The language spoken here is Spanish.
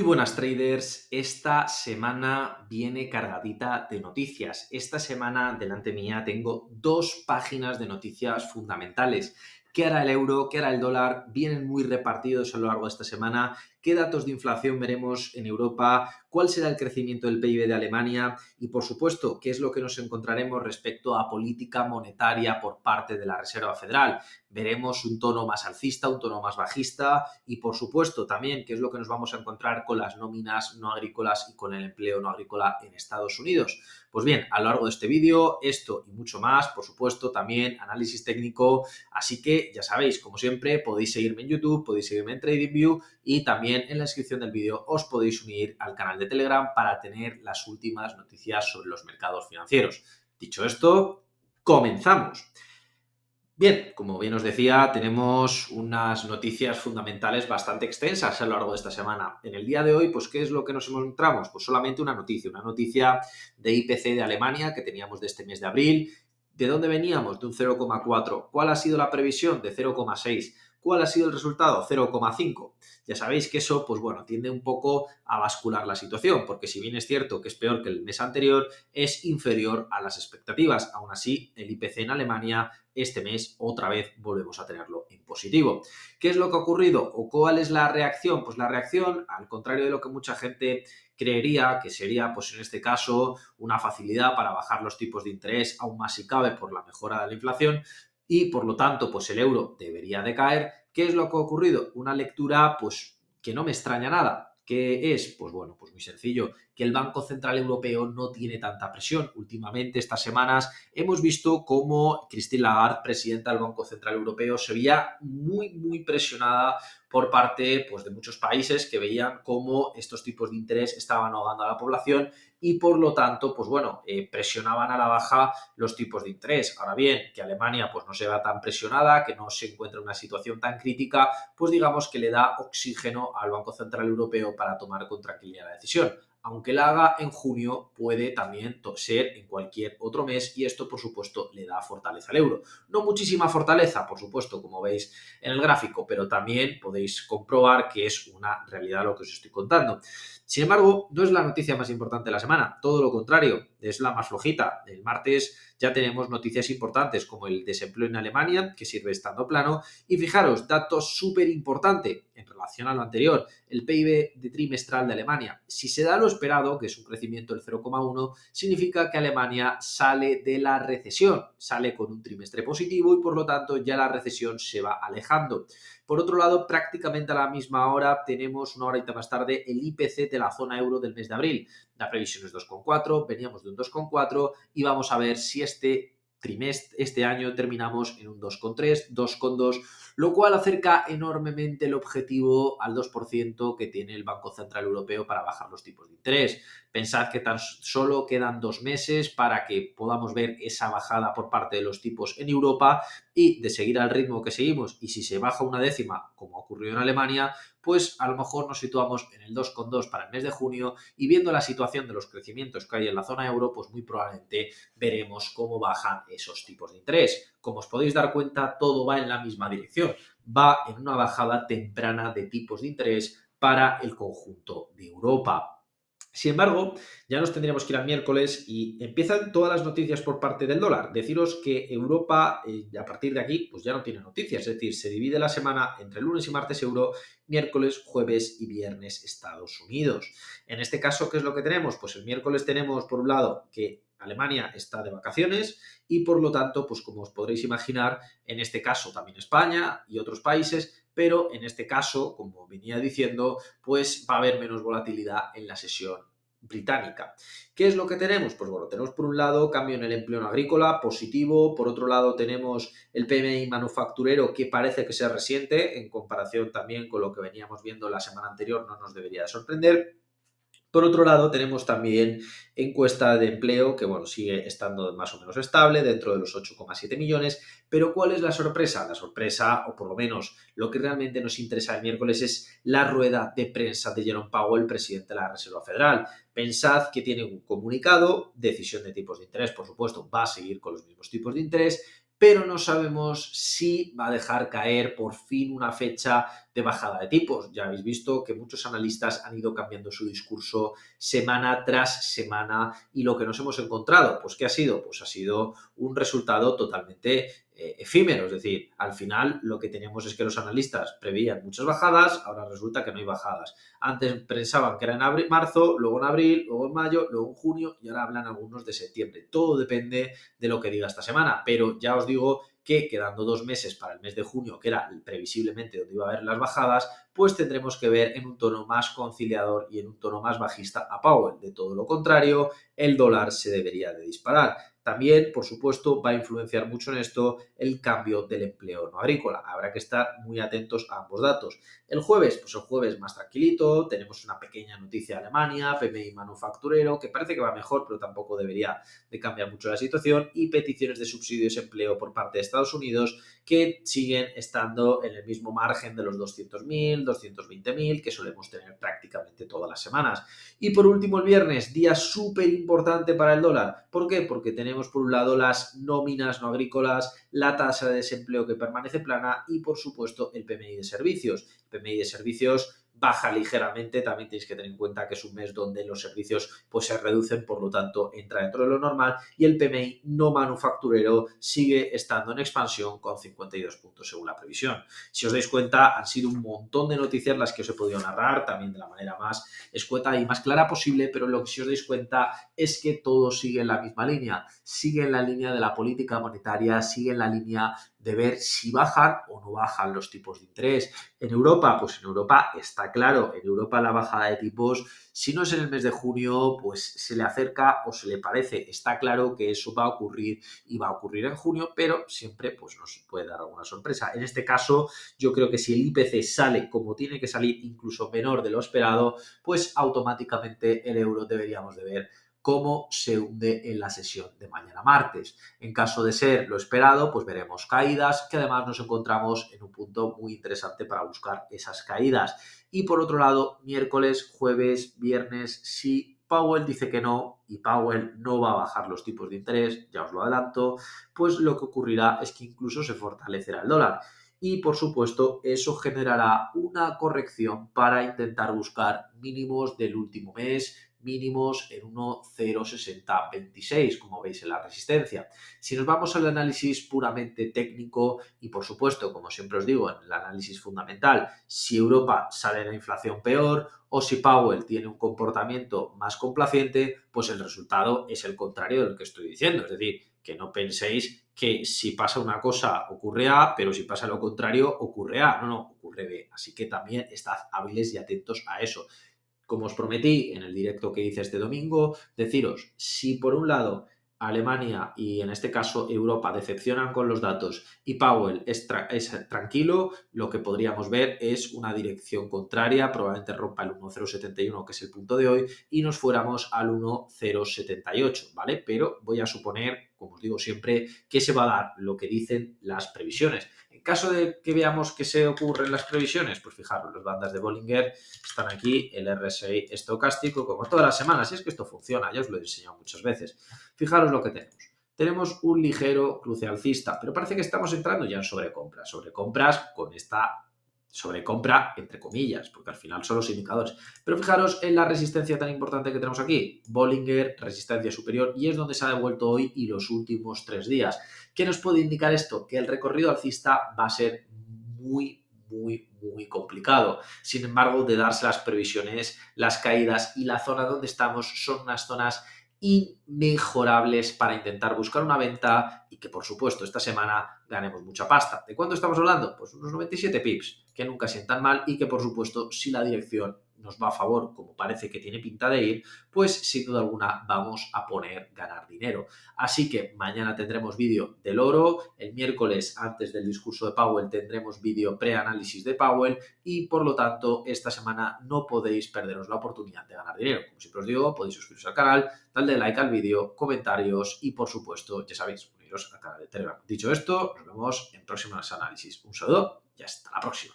buenas traders, esta semana viene cargadita de noticias. Esta semana delante mía tengo dos páginas de noticias fundamentales. ¿Qué hará el euro? ¿Qué hará el dólar? Vienen muy repartidos a lo largo de esta semana. ¿Qué datos de inflación veremos en Europa? ¿Cuál será el crecimiento del PIB de Alemania? Y por supuesto, ¿qué es lo que nos encontraremos respecto a política monetaria por parte de la Reserva Federal? Veremos un tono más alcista, un tono más bajista y, por supuesto, también qué es lo que nos vamos a encontrar con las nóminas no agrícolas y con el empleo no agrícola en Estados Unidos. Pues bien, a lo largo de este vídeo, esto y mucho más, por supuesto, también análisis técnico, así que ya sabéis, como siempre, podéis seguirme en YouTube, podéis seguirme en TradingView y también en la descripción del vídeo os podéis unir al canal de Telegram para tener las últimas noticias sobre los mercados financieros. Dicho esto, comenzamos. Bien, como bien os decía, tenemos unas noticias fundamentales bastante extensas a lo largo de esta semana. En el día de hoy, pues, ¿qué es lo que nos encontramos? Pues solamente una noticia de IPC de Alemania que teníamos de este mes de abril. ¿De dónde veníamos? De un 0,4. ¿Cuál ha sido la previsión? De 0,6. ¿Cuál ha sido el resultado? 0,5. Ya sabéis que eso, pues bueno, tiende un poco a bascular la situación, porque si bien es cierto que es peor que el mes anterior, es inferior a las expectativas. Aún así, el IPC en Alemania este mes otra vez volvemos a tenerlo en positivo. ¿Qué es lo que ha ocurrido o cuál es la reacción? Pues la reacción, al contrario de lo que mucha gente creería que sería, pues en este caso, una facilidad para bajar los tipos de interés aún más si cabe por la mejora de la inflación y por lo tanto, pues el euro debería de caer. ¿Qué es lo que ha ocurrido? Una lectura, pues, que no me extraña nada. ¿Qué es? Pues bueno, pues muy sencillo, que el Banco Central Europeo no tiene tanta presión. Últimamente, estas semanas, hemos visto cómo Christine Lagarde, presidenta del Banco Central Europeo, se veía muy presionada por parte, pues, de muchos países que veían cómo estos tipos de interés estaban ahogando a la población y, por lo tanto, pues bueno, presionaban a la baja los tipos de interés. Ahora bien, que Alemania pues no se vea tan presionada, que no se encuentre en una situación tan crítica, pues digamos que le da oxígeno al Banco Central Europeo para tomar con tranquilidad la decisión. Aunque la haga en junio, puede también ser en cualquier otro mes y esto, por supuesto, le da fortaleza al euro. No muchísima fortaleza, por supuesto, como veis en el gráfico, pero también podéis comprobar que es una realidad lo que os estoy contando. Sin embargo, no es la noticia más importante de la semana, todo lo contrario, es la más flojita. El martes ya tenemos noticias importantes como el desempleo en Alemania, que sigue estando plano, y fijaros, dato súper importante en relación a lo anterior, el PIB de trimestral de Alemania. Si se da lo esperado, que es un crecimiento del 0,1, significa que Alemania sale de la recesión, sale con un trimestre positivo y por lo tanto ya la recesión se va alejando. Por otro lado, prácticamente a la misma hora tenemos una horita más tarde el IPC de la zona euro del mes de abril. La previsión es 2,4, veníamos de un 2,4 y vamos a ver si este año terminamos en un 2,3, 2,2, lo cual acerca enormemente el objetivo al 2% que tiene el Banco Central Europeo para bajar los tipos de interés. Pensad que tan solo quedan 2 meses para que podamos ver esa bajada por parte de los tipos en Europa y de seguir al ritmo que seguimos y si se baja una décima, como ha ocurrido en Alemania, pues a lo mejor nos situamos en el 2,2 para el mes de junio y viendo la situación de los crecimientos que hay en la zona euro, pues muy probablemente veremos cómo bajan esos tipos de interés. Como os podéis dar cuenta, todo va en la misma dirección. Va en una bajada temprana de tipos de interés para el conjunto de Europa. Sin embargo, ya nos tendríamos que ir al miércoles y empiezan todas las noticias por parte del dólar. Deciros que Europa, a partir de aquí, pues ya no tiene noticias. Es decir, se divide la semana entre lunes y martes euro, miércoles, jueves y viernes Estados Unidos. En este caso, ¿qué es lo que tenemos? Pues el miércoles tenemos, por un lado, que Alemania está de vacaciones y, por lo tanto, pues como os podréis imaginar, en este caso también España y otros países, pero en este caso, como venía diciendo, pues va a haber menos volatilidad en la sesión británica. ¿Qué es lo que tenemos? Pues bueno, tenemos por un lado cambio en el empleo no agrícola, positivo, por otro lado tenemos el PMI manufacturero que parece que se resiente en comparación también con lo que veníamos viendo la semana anterior, no nos debería de sorprender. Por otro lado, tenemos también encuesta de empleo que, bueno, sigue estando más o menos estable dentro de los 8,7 millones, pero ¿cuál es la sorpresa? La sorpresa, o por lo menos lo que realmente nos interesa el miércoles, es la rueda de prensa de Jerome Powell, presidente de la Reserva Federal. Pensad que tiene un comunicado, decisión de tipos de interés, por supuesto, va a seguir con los mismos tipos de interés, pero no sabemos si va a dejar caer por fin una fecha de bajada de tipos. Ya habéis visto que muchos analistas han ido cambiando su discurso semana tras semana y lo que nos hemos encontrado, pues ¿qué ha sido? Pues ha sido un resultado totalmente efímero, es decir, al final lo que teníamos es que los analistas preveían muchas bajadas, ahora resulta que no hay bajadas. Antes pensaban que era en abril, marzo, luego en abril, luego en mayo, luego en junio y ahora hablan algunos de septiembre. Todo depende de lo que diga esta semana, pero ya os digo que quedando 2 meses para el mes de junio, que era previsiblemente donde iba a haber las bajadas, pues tendremos que ver en un tono más conciliador y en un tono más bajista a Powell. De todo lo contrario, el dólar se debería de disparar. También, por supuesto, va a influenciar mucho en esto el cambio del empleo no agrícola. Habrá que estar muy atentos a ambos datos. El jueves, pues el jueves más tranquilito, tenemos una pequeña noticia de Alemania, PMI manufacturero, que parece que va mejor, pero tampoco debería de cambiar mucho la situación, y peticiones de subsidios de empleo por parte de Estados Unidos, que siguen estando en el mismo margen de los 200.000, 220.000 que solemos tener prácticamente todas las semanas. Y por último, el viernes, día súper importante para el dólar. ¿Por qué? Porque tenemos por un lado las nóminas no agrícolas, la tasa de desempleo que permanece plana y por supuesto el PMI de servicios. El PMI de servicios baja ligeramente, también tenéis que tener en cuenta que es un mes donde los servicios pues se reducen, por lo tanto entra dentro de lo normal, y el PMI no manufacturero sigue estando en expansión con 52 puntos según la previsión. Si os dais cuenta, han sido un montón de noticias las que os he podido narrar, también de la manera más escueta y más clara posible, pero lo que si os dais cuenta es que todo sigue en la misma línea, sigue en la línea de la política monetaria, sigue en la línea de ver si bajan o no bajan los tipos de interés. En Europa, pues en Europa está claro, en Europa la bajada de tipos, si no es en el mes de junio, pues se le acerca o se le parece. Está claro que eso va a ocurrir y va a ocurrir en junio, pero siempre pues nos puede dar alguna sorpresa. En este caso, yo creo que si el IPC sale como tiene que salir, incluso menor de lo esperado, pues automáticamente el euro deberíamos de ver cómo se hunde en la sesión de mañana martes. En caso de ser lo esperado, pues veremos caídas, que además nos encontramos en un punto muy interesante para buscar esas caídas. Y por otro lado, miércoles, jueves, viernes, si Powell dice que no y Powell no va a bajar los tipos de interés, ya os lo adelanto, pues lo que ocurrirá es que incluso se fortalecerá el dólar. Y por supuesto, eso generará una corrección para intentar buscar mínimos del último mes, mínimos en 1,06026, como veis en la resistencia. Si nos vamos al análisis puramente técnico y, por supuesto, como siempre os digo, en el análisis fundamental, si Europa sale de la inflación peor o si Powell tiene un comportamiento más complaciente, pues el resultado es el contrario de lo que estoy diciendo. Es decir, que no penséis que si pasa una cosa ocurre A, pero si pasa lo contrario ocurre A. No, ocurre B. Así que también estad hábiles y atentos a eso. Como os prometí en el directo que hice este domingo, deciros, si por un lado Alemania y en este caso Europa decepcionan con los datos y Powell es tranquilo, lo que podríamos ver es una dirección contraria, probablemente rompa el 1,071 que es el punto de hoy y nos fuéramos al 1,078, ¿vale? Pero voy a suponer, como os digo siempre, que se va a dar lo que dicen las previsiones. En caso de que veamos que se ocurren las previsiones, pues fijaros, las bandas de Bollinger están aquí, el RSI estocástico, como todas las semanas, y es que esto funciona, ya os lo he enseñado muchas veces. Fijaros lo que tenemos. Tenemos un ligero cruce alcista, pero parece que estamos entrando ya en sobrecompras. Sobrecompras con esta sobrecompra, entre comillas, porque al final son los indicadores. Pero fijaros en la resistencia tan importante que tenemos aquí. Bollinger, resistencia superior, y es donde se ha devuelto hoy y los últimos 3 días. ¿Qué nos puede indicar esto? Que el recorrido alcista va a ser muy complicado. Sin embargo, de darse las previsiones, las caídas y la zona donde estamos son unas zonas inmejorables para intentar buscar una venta y que, por supuesto, esta semana ganemos mucha pasta. ¿De cuánto estamos hablando? Pues unos 97 pips, que nunca sientan mal y que, por supuesto, si la dirección nos va a favor, como parece que tiene pinta de ir, pues sin duda alguna vamos a poner ganar dinero. Así que mañana tendremos vídeo del oro, el miércoles antes del discurso de Powell tendremos vídeo preanálisis de Powell y por lo tanto esta semana no podéis perderos la oportunidad de ganar dinero. Como siempre os digo, podéis suscribiros al canal, darle like al vídeo, comentarios y por supuesto, ya sabéis, uniros al canal de Telegram. Dicho esto, nos vemos en próximos análisis. Un saludo y hasta la próxima.